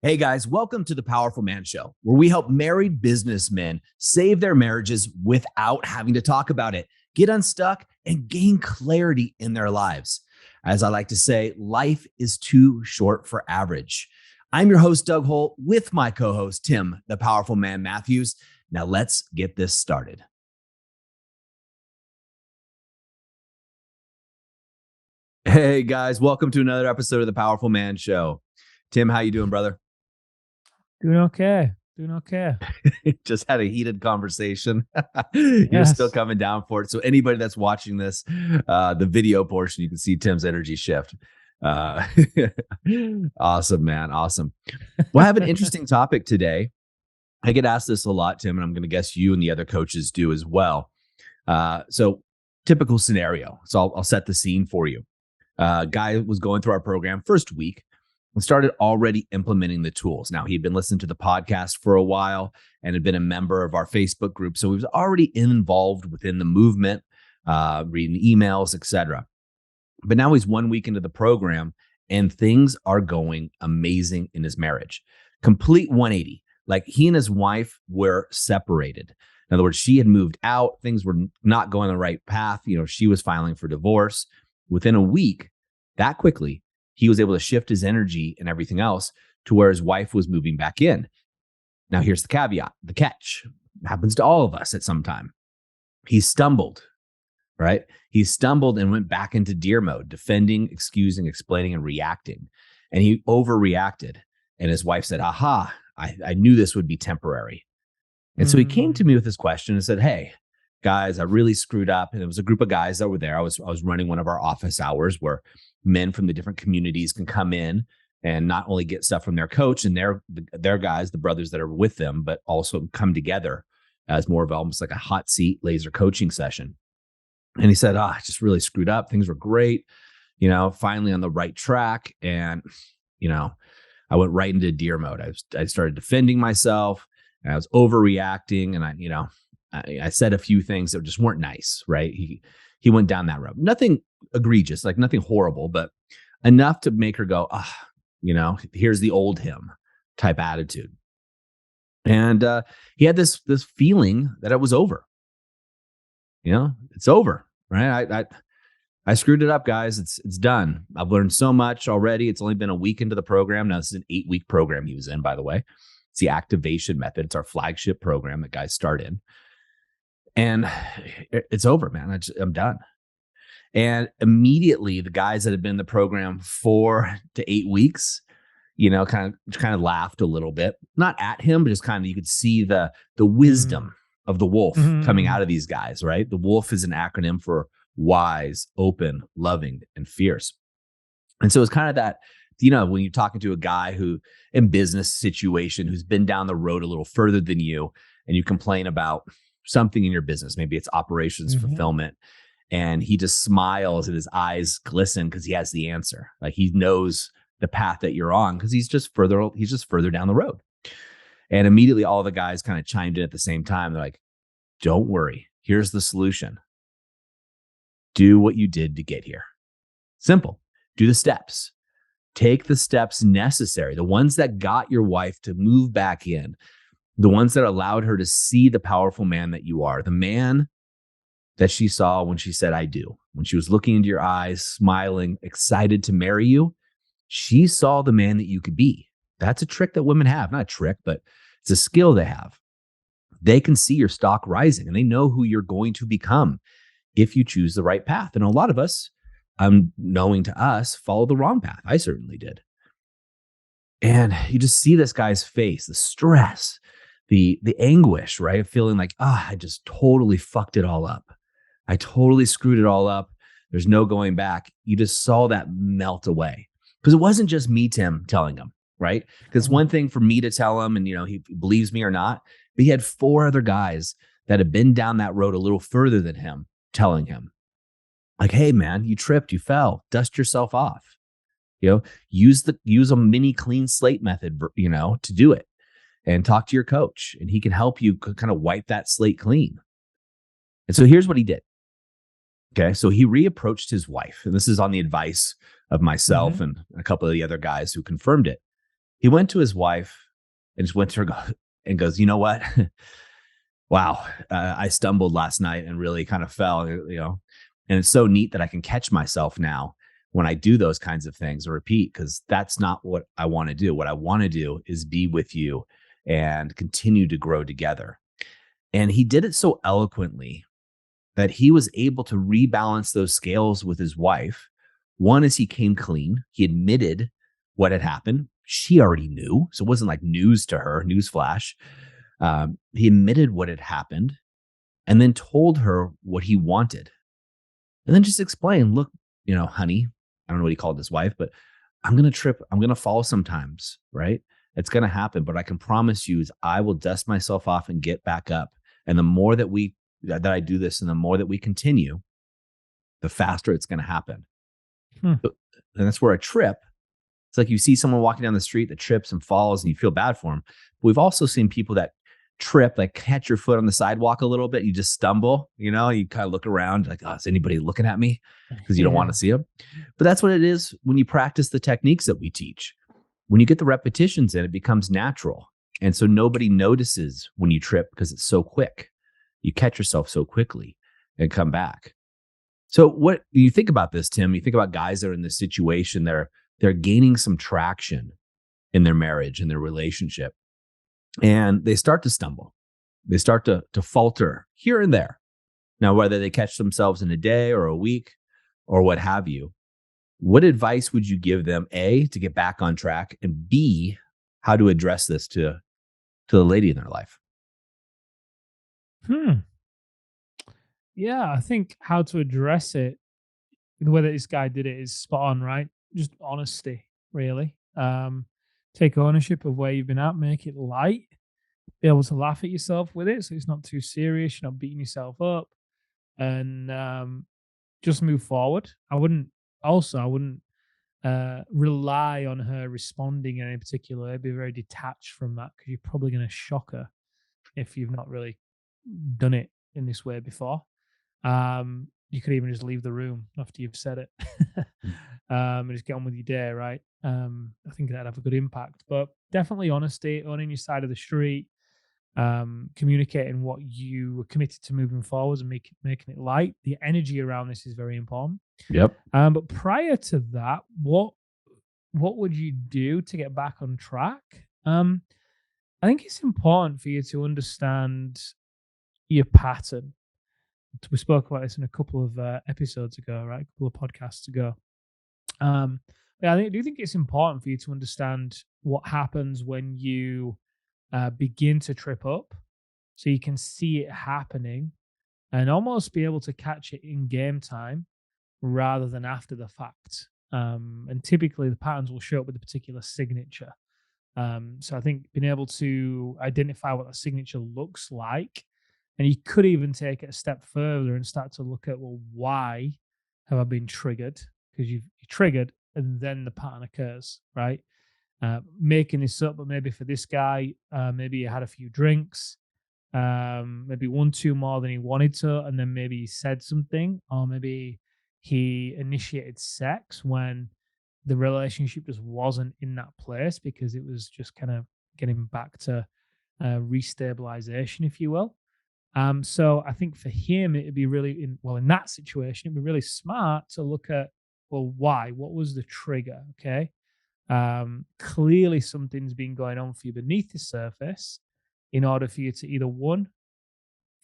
Hey guys, welcome to the Powerful Man Show, where we help married businessmen save their marriages without having to talk about it, get unstuck, and gain clarity in their lives. As I like to say, life is too short for average. I'm your host, Doug Holt, with my co host, Tim, the Powerful Man Matthews. Now let's get this started. Hey guys, welcome to another episode of the Powerful Man Show. Tim, how you doing, brother? Doing okay. Doing okay. Just had a heated conversation. You're still coming down for it. So anybody that's watching this, the video portion, you can see Tim's energy shift. Awesome, man. Awesome. Well, I have an interesting topic today. I get asked this a lot, Tim, and I'm going to guess you and the other coaches do as well. So typical scenario. So I'll set the scene for you. Guy was going through our program first week and started already implementing the tools. Now, he'd been listening to the podcast for a while and had been a member of our Facebook group. So he was already involved within the movement, reading emails, etc. But now he's 1 week into the program and things are going amazing in his marriage. Complete 180. Like he and his wife were separated. In other words, she had moved out. Things were not going the right path. She was filing for divorce. Within a week, that quickly, he was able to shift his energy and everything else to where his wife was moving back in. Now, here's the caveat, the catch. It happens to all of us at some time. He stumbled, right? He stumbled and went back into deer mode, defending, excusing, explaining, and reacting. And he overreacted. And his wife said, aha, I knew this would be temporary. And so he came to me with this question and said, hey, guys, I really screwed up. And it was a group of guys that were there. I was running one of our office hours where men from the different communities can come in and not only get stuff from their coach and their guys, the brothers that are with them, but also come together as more of almost like a hot seat laser coaching session. And he said, I just really screwed up. Things were great, finally on the right track. And, I went right into deer mode. I started defending myself and I was overreacting. And I said a few things that just weren't nice, right? He went down that road. Nothing egregious, like nothing horrible, but enough to make her go, here's the old him type attitude. And he had this feeling that it was over. It's over, right? I screwed it up, guys. It's done. I've learned so much already. It's only been a week into the program. Now, this is an 8-week program he was in, by the way. It's the activation method. It's our flagship program that guys start in. And it's over, man. I'm done. And immediately the guys that had been in the program 4 to 8 weeks, kind of laughed a little bit, not at him, but just kind of, you could see the wisdom of the wolf coming out of these guys, right? The wolf is an acronym for wise, open, loving, and fierce. And so it's kind of that, when you're talking to a guy who in business situation, who's been down the road a little further than you, and you complain about something in your business, maybe it's operations fulfillment, and he just smiles and his eyes glisten because he has the answer. Like he knows the path that you're on because he's just further down the road. And immediately all the guys kind of chimed in at the same time. They're like, don't worry, here's the solution. Do what you did to get here. Simple. Do the steps. Take the steps necessary, the ones that got your wife to move back in, the ones that allowed her to see the powerful man that you are, the man that she saw when she said, I do. When she was looking into your eyes, smiling, excited to marry you, she saw the man that you could be. That's a trick that women have. Not a trick, but it's a skill they have. They can see your stock rising and they know who you're going to become if you choose the right path. And a lot of us, knowing to us, follow the wrong path. I certainly did. And you just see this guy's face, the stress, the anguish, right? Feeling like, I just totally fucked it all up. I totally screwed it all up. There's no going back. You just saw that melt away. Because it wasn't just me, Tim, telling him, right? Because one thing for me to tell him, and he believes me or not, but he had 4 other guys that had been down that road a little further than him, telling him, like, hey man, you tripped, you fell, dust yourself off. Use a mini clean slate method, to do it, and talk to your coach, and he can help you kind of wipe that slate clean. And so here's what he did. Okay, so he reapproached his wife, and this is on the advice of myself and a couple of the other guys who confirmed it. He went to his wife and just went to her and goes, you know what? Wow, I stumbled last night and really kind of fell, and it's so neat that I can catch myself now when I do those kinds of things or repeat, because that's not what I want to do. What I want to do is be with you and continue to grow together. And he did it so eloquently that he was able to rebalance those scales with his wife. One is he came clean. He admitted what had happened. She already knew. So it wasn't like news to her, news flash. He admitted what had happened and then told her what he wanted. And then just explain, look, honey, I don't know what he called his wife, but I'm going to trip. I'm going to fall sometimes, right? It's going to happen. But I can promise you is I will dust myself off and get back up. And the more that I do this and the more that we continue, the faster it's going to happen. Hmm. And that's where a trip, it's like you see someone walking down the street that trips and falls and you feel bad for them. But we've also seen people that trip, like catch your foot on the sidewalk a little bit. You just stumble, you kind of look around like, oh, is anybody looking at me? Because you don't want to see them. But that's what it is when you practice the techniques that we teach. When you get the repetitions in, it becomes natural. And so nobody notices when you trip because it's so quick. You catch yourself so quickly and come back. So what you think about this, Tim? You think about guys that are in this situation, they're gaining some traction in their marriage, in their relationship, and they start to stumble. They start to falter here and there. Now, whether they catch themselves in a day or a week or what have you, what advice would you give them, A, to get back on track, and B, how to address this to the lady in their life? Yeah, I think how to address it, the way that this guy did it is spot on, right? Just honesty, really. Take ownership of where you've been at, make it light, be able to laugh at yourself with it so it's not too serious, you're not beating yourself up, and just move forward. I wouldn't rely on her responding in any particular way. Be very detached from that because you're probably going to shock her if you've not really done it in this way before. You could even just leave the room after you've said it, and just get on with your day, right? I think that'd have a good impact. But definitely honesty, owning your side of the street, communicating what you were committed to moving forwards and making it light. The energy around this is very important. Yep. But prior to that, what would you do to get back on track? I think it's important for you to understand your pattern. We spoke about this in a couple of episodes ago, right? A couple of podcasts ago. Yeah, I do think it's important for you to understand what happens when you begin to trip up, so you can see it happening and almost be able to catch it in game time rather than after the fact. And typically, the patterns will show up with a particular signature. So I think being able to identify what that signature looks like, and you could even take it a step further and start to look at, well, why have I been triggered? Because you triggered, and then the pattern occurs, right? Making this up, but maybe for this guy, maybe he had a few drinks, maybe one too more than he wanted to, and then maybe he said something, or maybe he initiated sex when the relationship just wasn't in that place because it was just kind of getting back to restabilization, if you will. So I think for him, it'd be really in that situation, it'd be really smart to look at, well, why? What was the trigger? Okay. Clearly something's been going on for you beneath the surface in order for you to either one,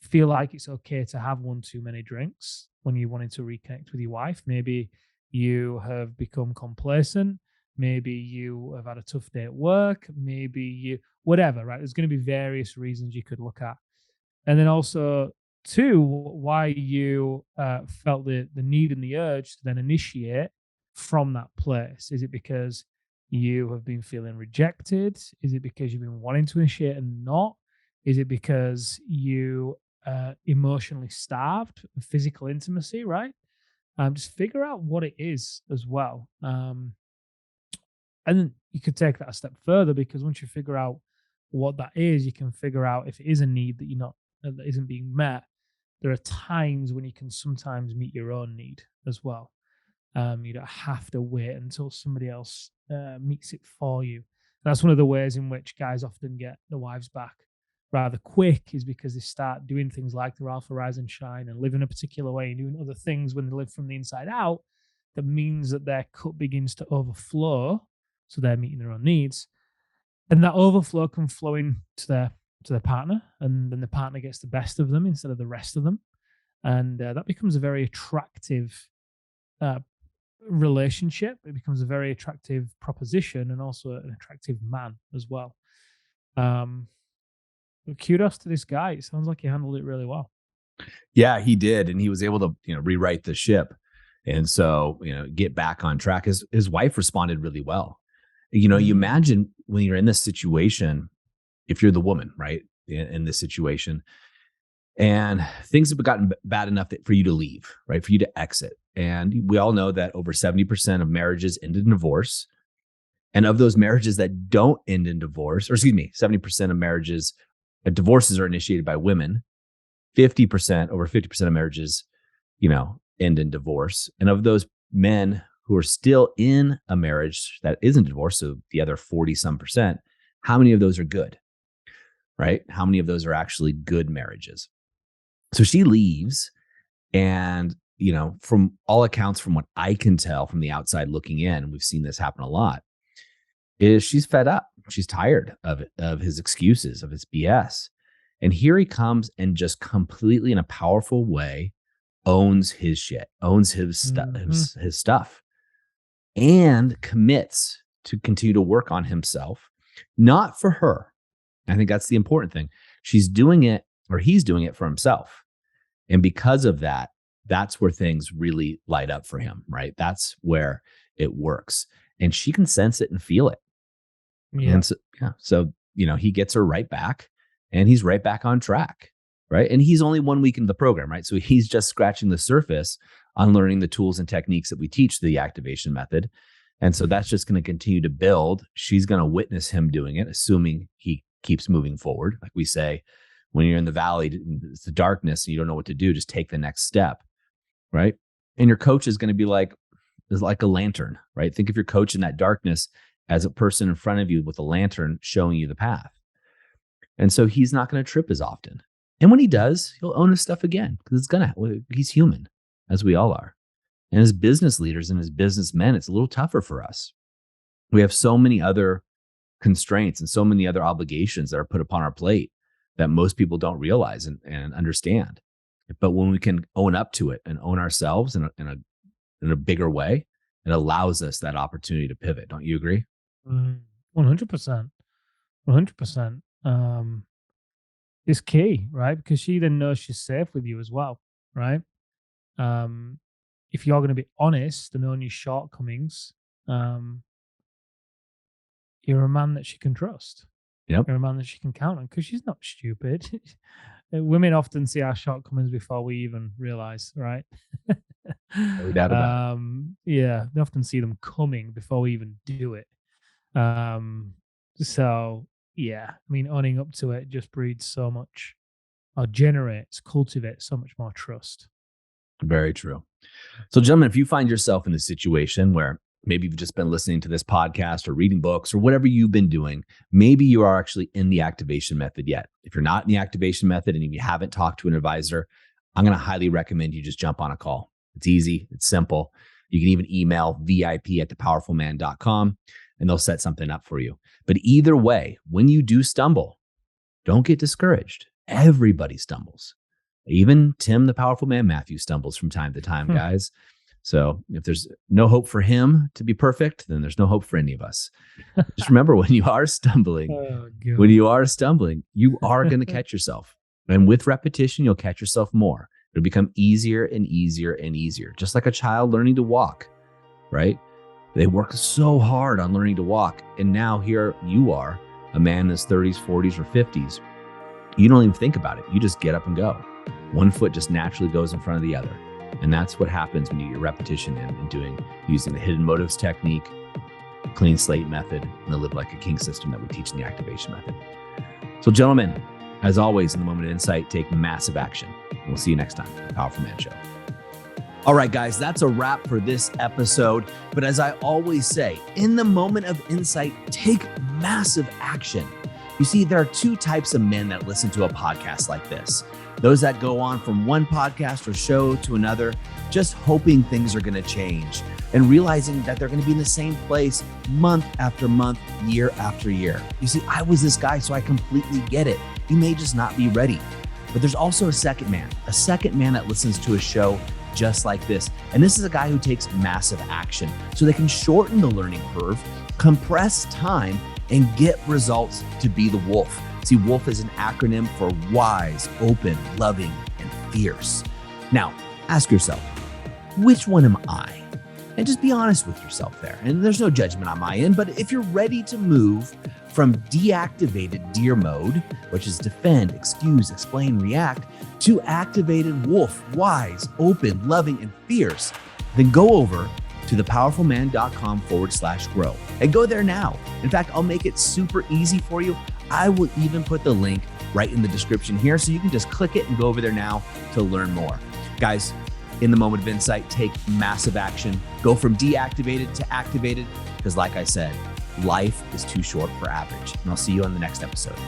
feel like it's okay to have one too many drinks when you wanted to reconnect with your wife. Maybe you have become complacent. Maybe you have had a tough day at work. Maybe whatever, right? There's going to be various reasons you could look at. And then also, two, why you felt the need and the urge to then initiate from that place. Is it because you have been feeling rejected? Is it because you've been wanting to initiate and not? Is it because you emotionally starved of physical intimacy, right? Just figure out what it is as well. And then you could take that a step further, because once you figure out what that is, you can figure out if it is a need that you're not that isn't being met. There are times when you can sometimes meet your own need as well. You don't have to wait until somebody else meets it for you. That's one of the ways in which guys often get the wives back rather quick, is because they start doing things like the Alpha Rise and Shine and living a particular way and doing other things when they live from the inside out. That means that their cup begins to overflow, so they're meeting their own needs, and that overflow can flow into their partner, and then the partner gets the best of them instead of the rest of them, and that becomes a very attractive uh, relationship. It becomes a very attractive proposition, and also an attractive man as well. Um, but kudos to this guy. It sounds like he handled it really well. Yeah, he did, and he was able to rewrite the ship, and so get back on track. His wife responded really well. You imagine when you're in this situation, if you're the woman, right, in this situation, and things have gotten bad enough for you to leave, right, for you to exit. And we all know that over 70% of marriages end in divorce. And of those marriages that don't end in divorce, or excuse me, 70% of marriages, divorces are initiated by women. Over 50% of marriages, end in divorce. And of those men who are still in a marriage that isn't divorced, so the other 40-some%, how many of those are good, right? How many of those are actually good marriages? So she leaves, and, from all accounts, from what I can tell from the outside looking in, we've seen this happen a lot, is she's fed up. She's tired of it, of his excuses, of his BS. And here he comes and just completely, in a powerful way, owns his shit, owns his stuff, and commits to continue to work on himself, not for her. I think that's the important thing. She's doing it, or he's doing it, for himself. And because of that, that's where things really light up for him, right? That's where it works. And she can sense it and feel it. Yeah. And so, he gets her right back, and he's right back on track, right? And he's only 1 week into the program, right? So he's just scratching the surface on learning the tools and techniques that we teach the activation method. And so that's just going to continue to build. She's going to witness him doing it, assuming he keeps moving forward. Like we say, when you're in the valley, it's the darkness and you don't know what to do, just take the next step, right? And your coach is going to be like a lantern, right? Think of your coach in that darkness as a person in front of you with a lantern showing you the path. And so he's not going to trip as often. And when he does, he'll own his stuff again, because he's human, as we all are. And as business leaders and as businessmen, it's a little tougher for us. We have so many other constraints and so many other obligations that are put upon our plate that most people don't realize and understand. But when we can own up to it and own ourselves in a bigger way, it allows us that opportunity to pivot. Don't you agree? 100%. 100%. Is key, right? Because she then knows she's safe with you as well, right? If you're going to be honest and own your shortcomings, you're a man that she can trust. Yep. You're a man that she can count on, because she's not stupid. Women often see our shortcomings before we even realize, right? No doubt about it. Yeah, they often see them coming before we even do it. So yeah, I mean, owning up to it just breeds so much, or cultivates so much more trust. Very true. So, gentlemen, if you find yourself in a situation where maybe you've just been listening to this podcast or reading books or whatever you've been doing, maybe you are actually in the activation method yet. If you're not in the activation method and if you haven't talked to an advisor, I'm going to highly recommend you just jump on a call. It's easy. It's simple. You can even email vip@thepowerfulman.com and they'll set something up for you. But either way, when you do stumble, don't get discouraged. Everybody stumbles. Even Tim, the powerful man, Matthew, stumbles from time to time, guys. So if there's no hope for him to be perfect, then there's no hope for any of us. Just remember, when you are stumbling, you are going to catch yourself. And with repetition, you'll catch yourself more. It'll become easier and easier and easier. Just like a child learning to walk, right? They work so hard on learning to walk. And now here you are, a man in his 30s, 40s, or 50s. You don't even think about it. You just get up and go. One foot just naturally goes in front of the other. And that's what happens when you get repetition in using the hidden motives technique, clean slate method, and the live like a king system that we teach in the activation method. So, gentlemen, as always, in the moment of insight, take massive action. And we'll see you next time on the Powerful Man Show. All right, guys, that's a wrap for this episode. But as I always say, in the moment of insight, take massive action. You see, there are two types of men that listen to a podcast like this. Those that go on from one podcast or show to another, just hoping things are going to change and realizing that they're going to be in the same place month after month, year after year. You see, I was this guy, so I completely get it. You may just not be ready. But there's also a second man that listens to a show just like this. And this is a guy who takes massive action so they can shorten the learning curve, compress time, and get results to be the wolf. See, wolf is an acronym for wise, open, loving, and fierce. Now, ask yourself, which one am I? And just be honest with yourself there. And there's no judgment on my end, but if you're ready to move from deactivated deer mode, which is defend, excuse, explain, react, to activated wolf, wise, open, loving, and fierce, then go over to thepowerfulman.com/grow and go there now. In fact, I'll make it super easy for you. I will even put the link right in the description here so you can just click it and go over there now to learn more. Guys, in the moment of insight, take massive action. Go from deactivated to activated because like I said, life is too short for average. And I'll see you on the next episode.